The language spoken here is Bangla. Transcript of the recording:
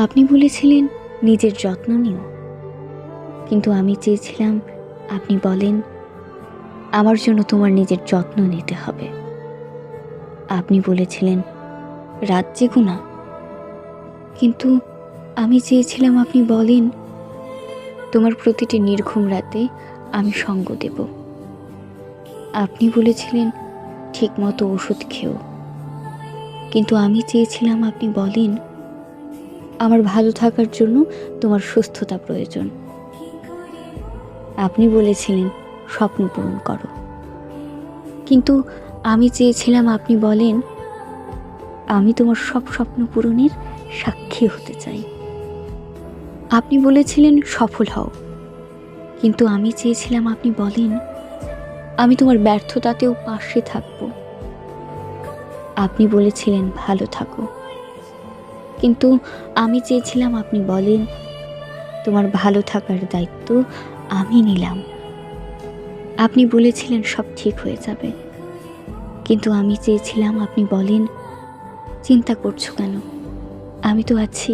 আপনি বলেছিলেন নিজের যত্ন নিও, কিন্তু আমি চেয়েছিলাম আপনি বলেন আমার জন্য তোমার নিজের যত্ন নিতে হবে। আপনি বলেছিলেন রাত জেগো না, কিন্তু আমি চেয়েছিলাম আপনি বলেন তোমার প্রতিটি নির্ঘুম রাতে আমি সঙ্গ দেব। আপনি বলেছিলেন ঠিকমতো ওষুধ খেও, কিন্তু আমি চেয়েছিলাম আপনি বলেন আমার ভালো থাকার জন্য তোমার সুস্থতা প্রয়োজন। আপনি বলেছিলেন স্বপ্ন পূরণ করো, কিন্তু আমি চেয়েছিলাম আপনি বলেন আমি তোমার সব স্বপ্ন পূরণের সাক্ষী হতে চাই। আপনি বলেছিলেন সফল হও, কিন্তু আমি চেয়েছিলাম আপনি বলেন আমি তোমার ব্যর্থতাতেও পাশে থাকব। আপনি বলেছিলেন ভালো থাকো, কিন্তু আমি চেয়েছিলাম আপনি বলেন তোমার ভালো থাকার দায়িত্ব আমি নিলাম। আপনি বলেছিলেন সব ঠিক হয়ে যাবে, কিন্তু আমি চেয়েছিলাম আপনি বলেন চিন্তা করছো কেন, আমি তো আছি।